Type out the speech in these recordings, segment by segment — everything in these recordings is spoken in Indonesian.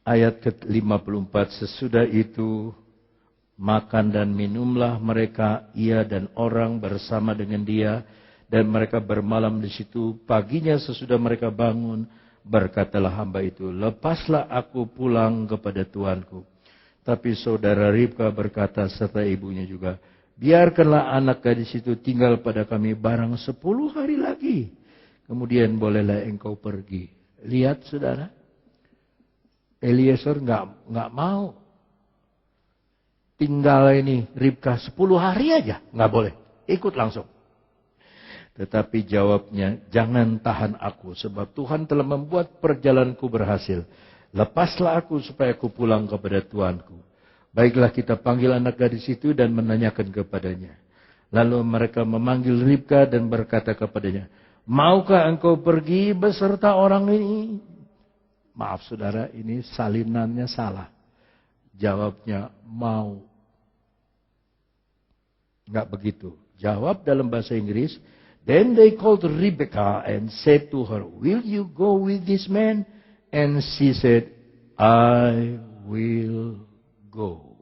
Ayat ke-54, sesudah itu makan dan minumlah mereka, ia dan orang bersama dengan dia, dan mereka bermalam di situ. Paginya sesudah mereka bangun, berkatalah hamba itu, lepaslah aku pulang kepada tuanku. Tapi saudara Ribka berkata serta ibunya juga, biarkanlah anak gadis itu tinggal pada kami barang 10 hari lagi. Kemudian bolehlah engkau pergi. Lihat saudara, Eliezer nggak mau tinggal ini Ribka 10 hari aja, nggak boleh, ikut langsung. Tetapi jawabnya, jangan tahan aku, sebab Tuhan telah membuat perjalananku berhasil. Lepaslah aku supaya aku pulang kepada tuanku. Baiklah, kita panggil anak gadis itu dan menanyakan kepadanya. Lalu mereka memanggil Ribka dan berkata kepadanya, maukah engkau pergi beserta orang ini? Maaf saudara, ini salinannya salah. Jawabnya mau. Enggak begitu. Jawab dalam bahasa Inggris. Then they called Rebekah and said to her, will you go with this man? And she said, I will go.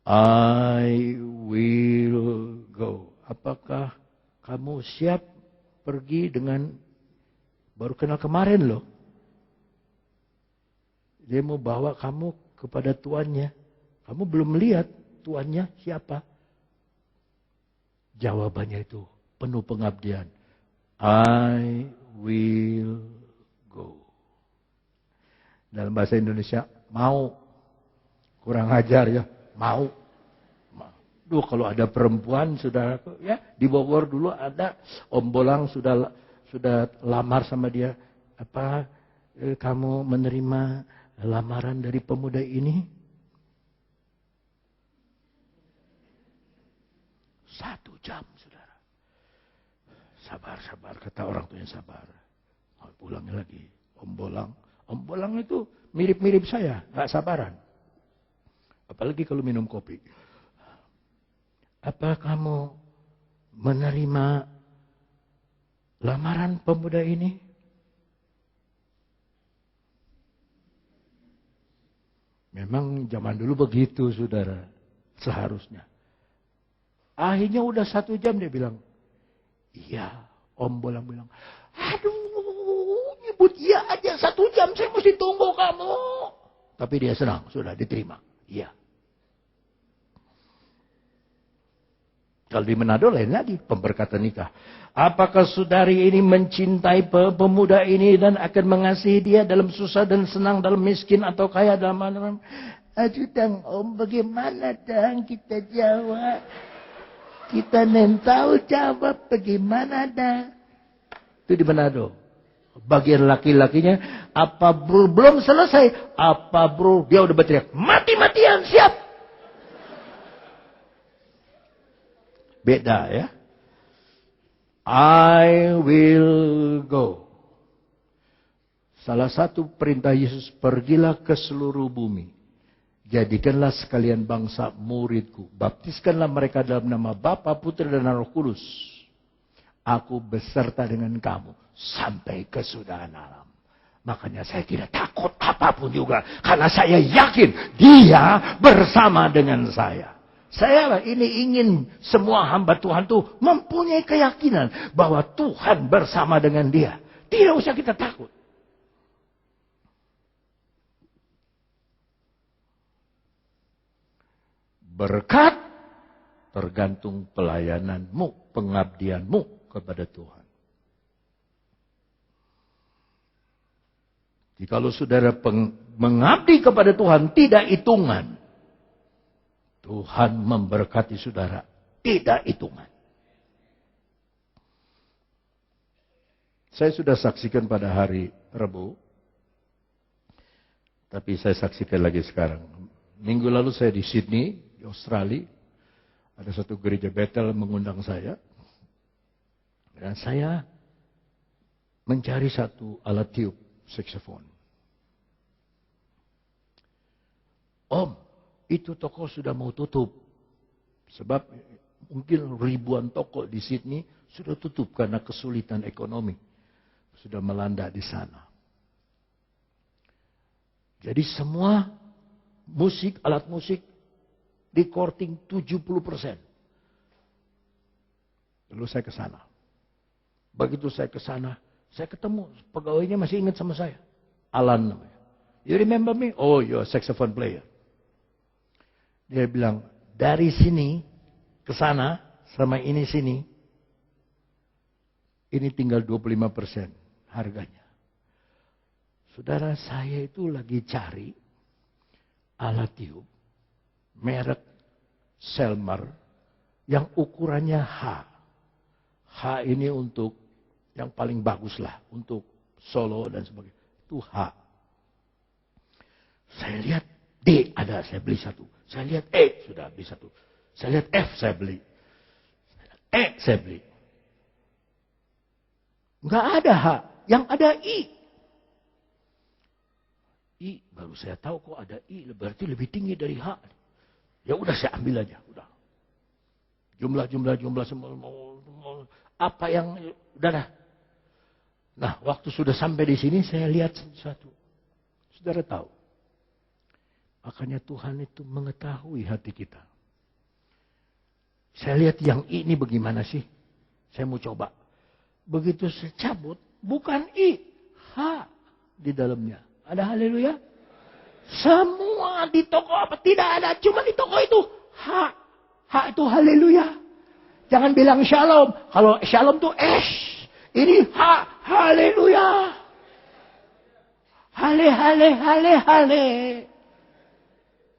I will go. Apakah kamu siap pergi dengan, baru kenal kemarin loh. Dia mau bawa kamu kepada tuannya. Kamu belum melihat tuannya siapa. Jawabannya itu penuh pengabdian. I will go. Dalam bahasa Indonesia, mau. Kurang ajar ya, mau. Duh, kalau ada perempuan, saudaraku, ya di Bogor dulu ada Om Bolang sudah lamar sama dia. Apa kamu menerima lamaran dari pemuda ini? 1 jam, saudara. Sabar, kata orang tuanya sabar. Pulangnya lagi, Om Bolang itu mirip-mirip saya, gak sabaran. Apalagi kalau minum kopi. Apa kamu menerima lamaran pemuda ini? Memang zaman dulu begitu, saudara. Seharusnya. Akhirnya udah 1 jam dia bilang, iya. Om Bolang bilang, aduh, nyebut iya aja 1 jam, saya mesti tunggu kamu. Tapi dia senang, sudah diterima. Iya. Kalau di Manado lain lagi, pemberkatan nikah. Apakah saudari ini mencintai pemuda ini dan akan mengasihi dia dalam susah dan senang, dalam miskin atau kaya, dalam mana? Aduh dang Om, bagaimana dang kita jawab? Kita tahu jawab bagaimana dang? Itu di Manado. Bagian laki-lakinya, apa bro, belum selesai. Apa bro, dia udah berteriak, mati-matian, siap. Beda ya. I will go. Salah satu perintah Yesus, pergilah ke seluruh bumi. Jadikanlah sekalian bangsa muridku. Baptiskanlah mereka dalam nama Bapa, Putra dan Roh Kudus. Aku beserta dengan kamu sampai kesudahan alam. Makanya saya tidak takut apapun juga. Karena saya yakin dia bersama dengan saya. Saya ini ingin semua hamba Tuhan itu mempunyai keyakinan bahwa Tuhan bersama dengan dia. Tidak usah kita takut. Berkat tergantung pelayananmu, pengabdianmu kepada Tuhan. Jikalau saudara mengabdi kepada Tuhan tidak hitungan, Tuhan memberkati saudara tidak hitungan. Saya sudah saksikan pada hari Rabu. Tapi saya saksikan lagi sekarang. Minggu lalu saya di Sydney, di Australia. Ada satu gereja Bethel mengundang saya. Dan saya mencari satu alat tiup saksofon. Om, itu toko sudah mau tutup. Sebab mungkin ribuan toko di Sydney sudah tutup karena kesulitan ekonomi. Sudah melanda di sana. Jadi semua musik, alat musik, recording 70%. Lalu saya ke sana. Begitu saya ke sana, saya ketemu pegawainya masih ingat sama saya. Alan namanya. You remember me? Oh, you're a saxophone player. Dia bilang, dari sini ke sana, sama ini sini, ini tinggal 25% harganya. Saudara, saya itu lagi cari alat tiup merek Selmer yang ukurannya H. H ini untuk yang paling bagus lah, untuk solo dan sebagainya. Itu H. Saya lihat D ada, saya beli satu. Saya lihat E, sudah beli satu. Saya lihat F, saya beli. E, saya beli. Nggak ada H, yang ada I. I, baru saya tahu kok ada I, berarti lebih tinggi dari H. Ya udah saya ambil aja, udah. Jumlah semua. Apa yang, udah dah. Nah, waktu sudah sampai di sini, saya lihat sesuatu. Saudara tahu. Makanya Tuhan itu mengetahui hati kita. Saya lihat yang I ini bagaimana sih? Saya mau coba. Begitu saya cabut, bukan I, H di dalamnya. Ada haleluya? Semua di toko apa? Tidak ada. Cuma di toko itu H. H itu haleluya. Jangan bilang shalom. Kalau shalom itu S. Ini H. Haleluya. Hale.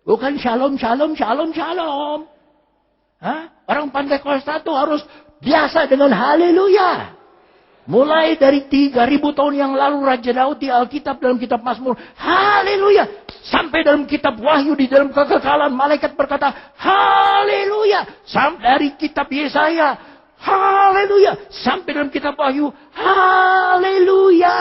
Bukan shalom. Hah? Orang Pantekosta itu harus biasa dengan haleluya. Mulai dari 3.000 tahun yang lalu Raja Daud di Alkitab dalam kitab Mazmur. Haleluya. Sampai dalam kitab Wahyu di dalam kekekalan. Malaikat berkata haleluya. Sampai dari kitab Yesaya. Haleluya. Sampai dalam kitab Wahyu. Haleluya.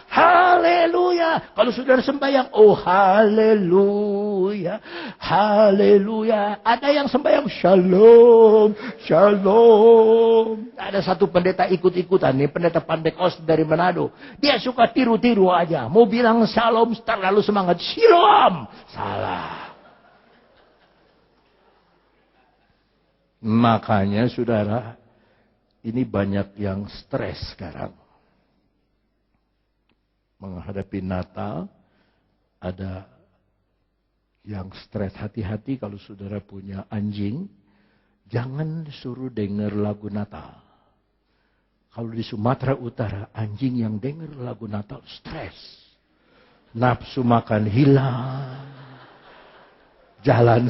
Haleluya. Kalau saudara sembahyang. Oh haleluya. Haleluya. Ada yang sembahyang. Shalom. Shalom. Ada satu pendeta ikut-ikutan. Nih pendeta Pantekosta dari Manado. Dia suka tiru-tiru aja. Mau bilang shalom. Lalu semangat. Shalom. Salah. Makanya saudara, ini banyak yang stres sekarang. Menghadapi Natal, ada yang stres. Hati-hati kalau saudara punya anjing, jangan suruh dengar lagu Natal. Kalau di Sumatera Utara, anjing yang dengar lagu Natal stres. Nafsu makan hilang. Jalan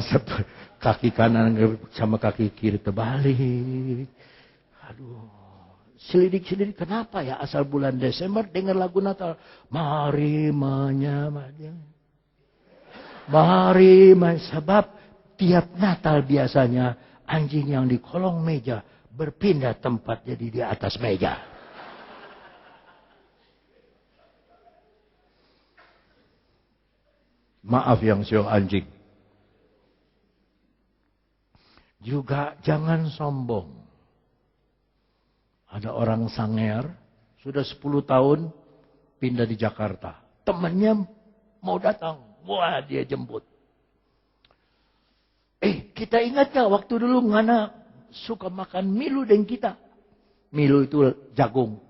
kaki kanan sama kaki kiri terbalik. Aduh. Selidik-selidik kenapa ya asal bulan Desember dengar lagu Natal. Mari menyamanya. Sebab tiap Natal biasanya anjing yang di kolong meja berpindah tempat jadi di atas meja. Maaf yang show anjing. Juga jangan sombong. Ada orang Sanger, sudah 10 tahun pindah di Jakarta. Temannya mau datang, wah dia jemput. Kita ingat gak waktu dulu Ngana suka makan Milo dengan kita? Milo itu jagung.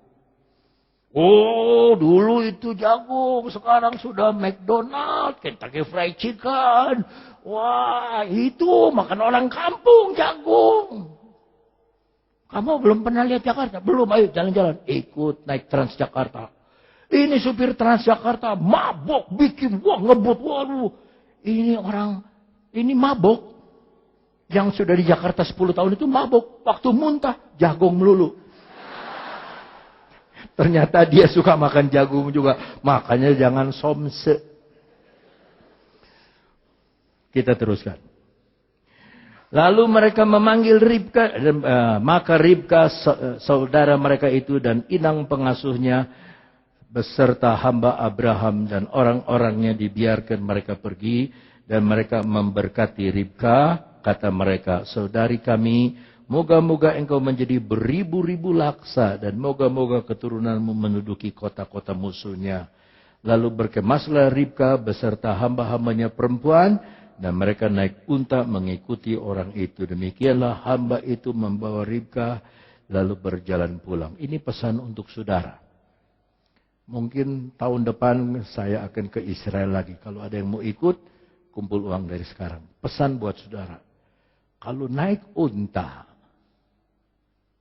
Oh dulu itu jagung, sekarang sudah McDonald, Kentucky Fried Chicken. Wah, itu makan orang kampung jagung. Kamu belum pernah lihat Jakarta? Belum, ayo jalan-jalan. Ikut naik Transjakarta. Ini supir Transjakarta mabok, bikin ngebut. Waduh, ini orang, ini mabok. Yang sudah di Jakarta 10 tahun itu mabok. Waktu muntah, jagung melulu. Ternyata dia suka makan jagung juga. Makanya jangan somse. Kita teruskan. Lalu mereka memanggil Ribka, maka Ribka saudara mereka itu dan inang pengasuhnya beserta hamba Abraham dan orang-orangnya dibiarkan mereka pergi dan mereka memberkati Ribka. Kata mereka, saudari kami, moga-moga engkau menjadi beribu-ribu laksa dan moga-moga keturunanmu menduduki kota-kota musuhnya. Lalu berkemaslah Ribka beserta hamba-hambanya perempuan, dan mereka naik unta mengikuti orang itu. Demikianlah hamba itu membawa Ribka lalu berjalan pulang. Ini pesan untuk saudara. Mungkin tahun depan saya akan ke Israel lagi. Kalau ada yang mau ikut, kumpul uang dari sekarang. Pesan buat saudara. Kalau naik unta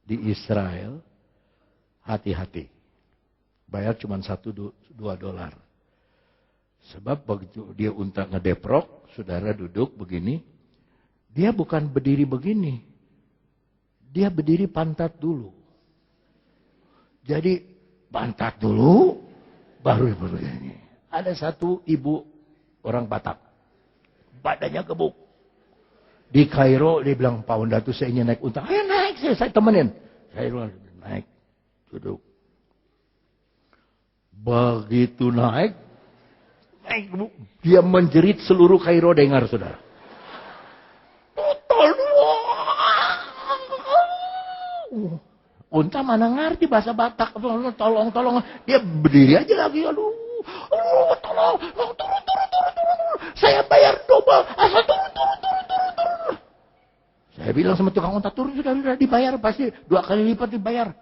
di Israel, hati-hati. Bayar cuma $1-2. Sebab begitu dia unta ngedeprok, saudara duduk begini, dia bukan berdiri begini. Dia berdiri pantat dulu. Jadi pantat dulu, baru begini. Ada satu ibu orang Batak, badannya gebuk. Di Kairo dia bilang, Pak Wandatu saya ingin naik unta. Ayo naik, saya temenin. Saya naik, duduk. Begitu naik, dia menjerit seluruh Kairo dengar, saudara. Unta mana ngerti bahasa Batak. Tolong. Dia berdiri aja lagi. Aduh, tolong. Turun. Saya bayar double. Asal turun. Saya bilang sama tukang unta, turun sudah dibayar. Pasti 2 kali lipat dibayar.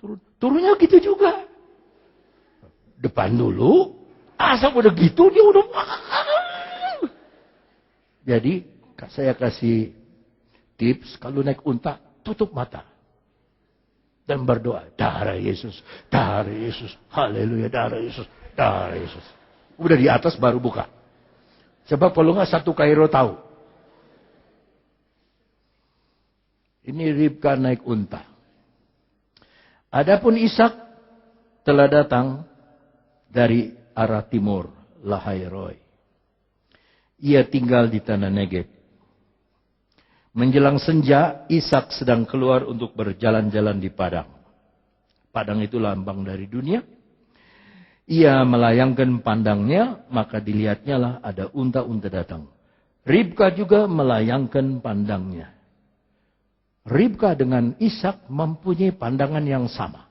Turun. Turunnya gitu juga. Depan dulu. Asal udah gitu dia udah. Jadi saya kasih tips. Kalau naik unta, tutup mata. Dan berdoa, darah Yesus, haleluya, darah Yesus. Udah di atas baru buka. Sebab kalau nggak satu Kairo tahu. Ini Ribka naik unta. Adapun Ishak telah datang dari arah timur, Lahairoi. Ia tinggal di tanah Negeb. Menjelang senja, Ishak sedang keluar untuk berjalan-jalan di padang. Padang itu lambang dari dunia. Ia melayangkan pandangnya, maka dilihatnya lah ada unta-unta datang. Ribka juga melayangkan pandangnya. Ribka dengan Ishak mempunyai pandangan yang sama.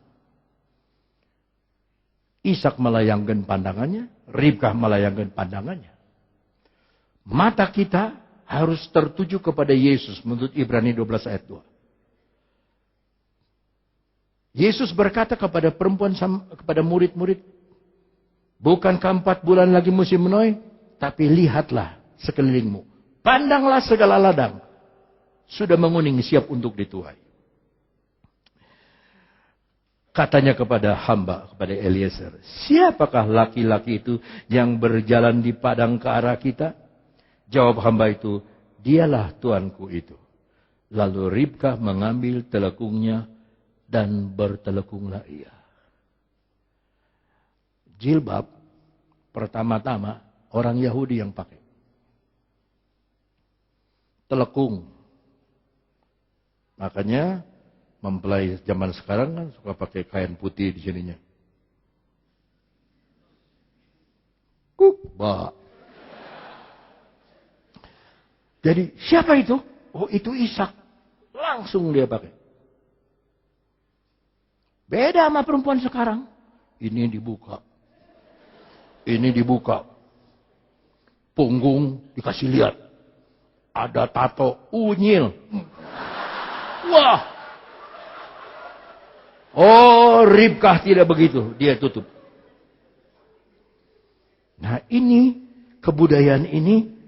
Ishak melayangkan pandangannya, Ribka melayangkan pandangannya. Mata kita harus tertuju kepada Yesus menurut Ibrani 12 ayat 2. Yesus berkata kepada perempuan, kepada murid-murid, bukankah 4 bulan lagi musim menuai? Tapi lihatlah sekelilingmu. Pandanglah segala ladang. Sudah menguning siap untuk dituai. Katanya kepada hamba, kepada Eliezer, siapakah laki-laki itu yang berjalan di padang ke arah kita? Jawab hamba itu, dialah tuanku itu. Lalu Ribka mengambil telekungnya dan bertelekunglah ia. Jilbab pertama-tama orang Yahudi yang pakai. Telekung. Makanya mempelai zaman sekarang kan suka pakai kain putih di sininya. Kubah. Jadi siapa itu? Oh itu Ishak. Langsung dia pakai. Beda sama perempuan sekarang. Ini dibuka. Ini dibuka. Punggung dikasih lihat. Ada tato unyil. Wah. Oh Ribkah tidak begitu. Dia tutup. Nah ini kebudayaan ini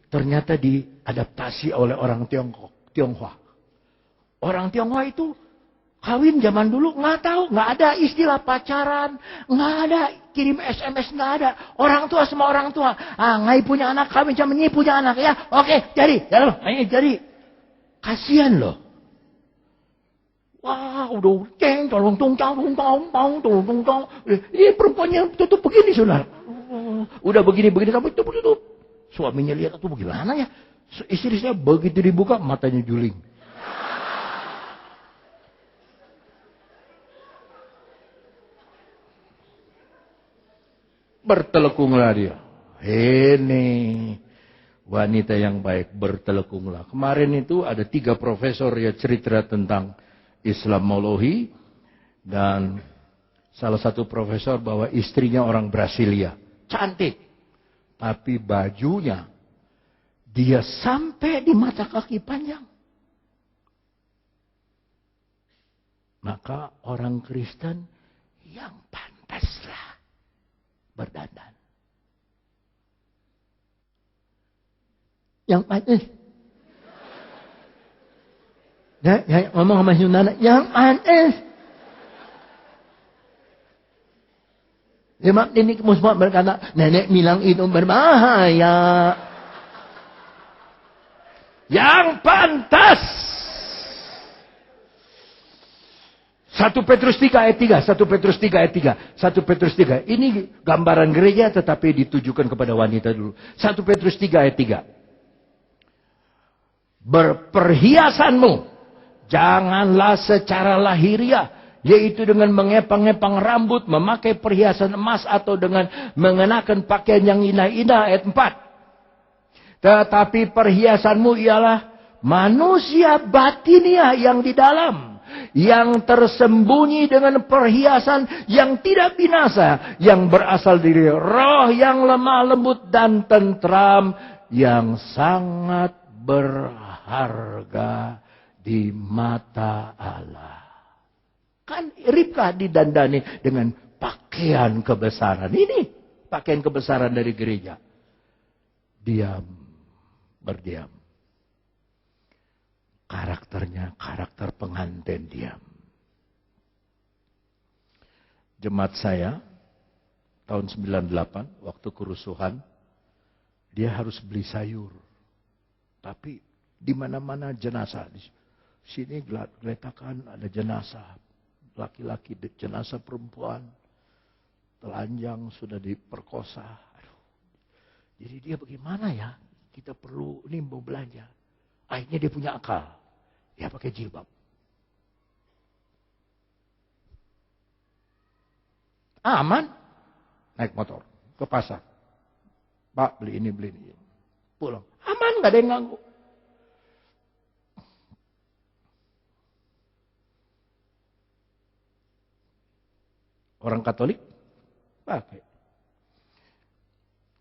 ternyata diadaptasi oleh orang Tionghoa. Orang Tionghoa itu kawin zaman dulu nggak tahu, nggak ada istilah pacaran, nggak ada kirim SMS, nggak ada. Orang tua sama orang tua, ngai punya anak kawin sama nyi punya anak ya, oke jadi, jadi kasihan loh. Wah udah tolong ini perempuannya tutup begini saudara. Udah begini tapi tutup. Suaminya lihat itu bagaimana ya? Istri saya begitu dibuka matanya juling. Bertelekunglah dia. Ini wanita yang baik, bertelekunglah. Kemarin itu ada 3 profesor ya cerita tentang Islamologi dan salah satu profesor bahwa istrinya orang Brasilia. Cantik. Tapi bajunya, dia sampai di mata kaki panjang. Maka orang Kristen yang pantaslah berdandan. Yang pantas. Ya, ngomong sama Yunana, yang pantas. Memang ini Musma berkata, nenek bilang itu berbahaya. Yang pantas. 1 Petrus 3 ayat 3. 1 Petrus 3 ayat 3. 1 Petrus 3. Ini gambaran gereja tetapi ditujukan kepada wanita dulu. 1 Petrus 3 ayat 3. Berperhiasanmu. Janganlah secara lahiriah. Yaitu dengan mengepang-epang rambut, memakai perhiasan emas, atau dengan mengenakan pakaian yang indah-indah. Ayat 4. Tetapi perhiasanmu ialah manusia batiniah yang di dalam, yang tersembunyi dengan perhiasan yang tidak binasa, yang berasal dari roh yang lemah lembut dan tentram, yang sangat berharga di mata Allah. Kan Ribka didandani dengan pakaian kebesaran. Ini pakaian kebesaran dari gereja. Diam, berdiam. Karakternya karakter pengantin diam. Jemaat saya tahun 98 waktu kerusuhan, dia harus beli sayur. Tapi di mana-mana jenazah. Di sini geletakan ada jenazah. Laki-laki, jenazah perempuan, telanjang, sudah diperkosa. Aduh. Jadi dia bagaimana ya? Kita perlu, ini mau belanja. Akhirnya dia punya akal. Dia pakai jilbab. Aman. Naik motor ke pasar. Pak, beli ini, beli ini. Pulang. Aman, gak ada yang ganggu. Orang Katolik pakai.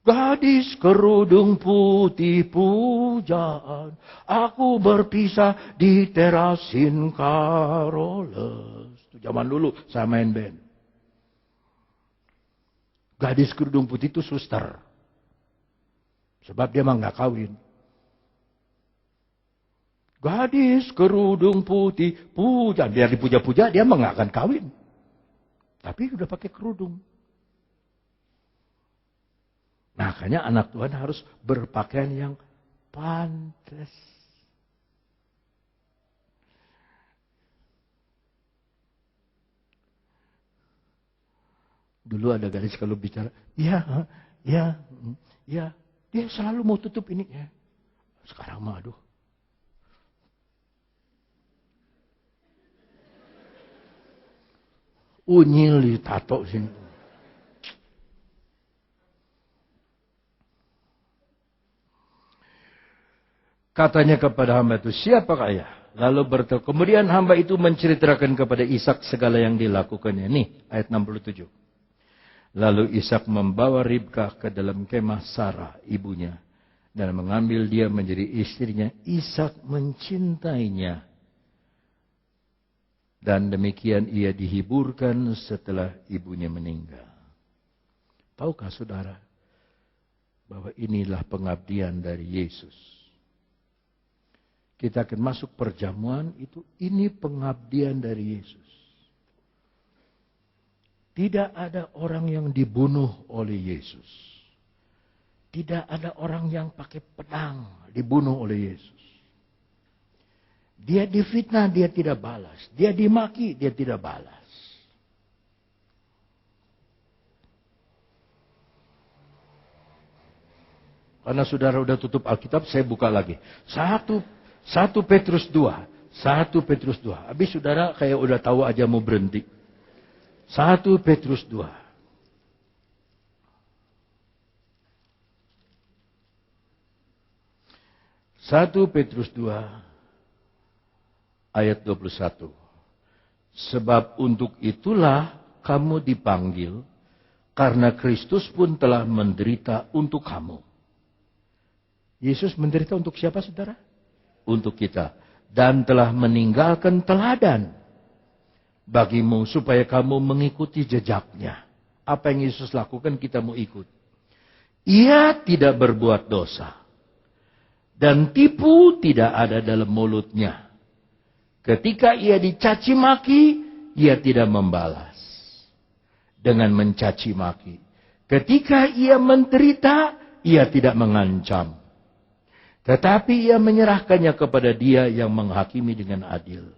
Gadis kerudung putih pujaan, aku berpisah di terasin Karoles. Itu zaman dulu saya main band. Gadis kerudung putih itu suster. Sebab dia mah nggak kawin. Gadis kerudung putih pujaan, biar dipuja-puja dia mah nggak akan kawin. Tapi udah pakai kerudung. Makanya anak Tuhan harus berpakaian yang pantas. Dulu ada gadis kalau bicara, ya, dia selalu mau tutup ini. Ya. Sekarang mah aduh. Unyil ditato sini. Katanya kepada hamba itu, siapakah ya? Lalu bertanya, kemudian hamba itu menceritakan kepada Ishak segala yang dilakukannya. Nih, ayat 67. Lalu Ishak membawa Ribkah ke dalam kemah Sarah, ibunya. Dan mengambil dia menjadi istrinya. Ishak mencintainya. Dan demikian ia dihiburkan setelah ibunya meninggal. Tahukah saudara bahwa inilah pengabdian dari Yesus? Kita akan masuk perjamuan itu, ini pengabdian dari Yesus. Tidak ada orang yang dibunuh oleh Yesus. Tidak ada orang yang pakai pedang dibunuh oleh Yesus. Dia difitnah, dia tidak balas. Dia dimaki, dia tidak balas. Karena saudara udah tutup Alkitab, saya buka lagi. 1 Petrus 2. 1 Petrus 2. Habis saudara kayak udah tahu aja mau berhenti. 1 Petrus 2. Petrus 2 ayat 21. Sebab untuk itulah kamu dipanggil, karena Kristus pun telah menderita untuk kamu. Yesus menderita untuk siapa, saudara? Untuk kita. Dan telah meninggalkan teladan bagimu supaya kamu mengikuti jejaknya. Apa yang Yesus lakukan kita mau ikut. Ia tidak berbuat dosa. Dan tipu tidak ada dalam mulutnya. Ketika ia dicaci maki, ia tidak membalas dengan mencaci maki. Ketika ia menderita, ia tidak mengancam. Tetapi ia menyerahkannya kepada Dia yang menghakimi dengan adil.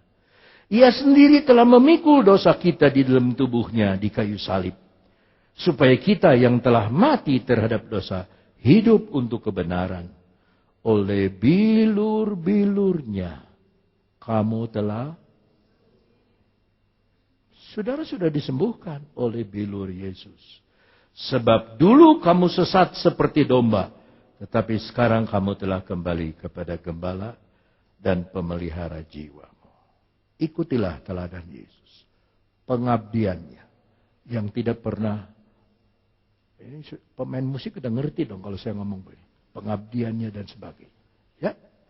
Ia sendiri telah memikul dosa kita di dalam tubuhnya di kayu salib. Supaya kita yang telah mati terhadap dosa, hidup untuk kebenaran. Oleh bilur-bilurnya, kamu telah, saudara sudah disembuhkan oleh bilur Yesus. Sebab dulu kamu sesat seperti domba, tetapi sekarang kamu telah kembali kepada gembala dan pemelihara jiwamu. Ikutilah teladan Yesus. Pengabdiannya yang tidak pernah, ini pemain musik udah ngerti dong kalau saya ngomong begini. Pengabdiannya dan sebagainya.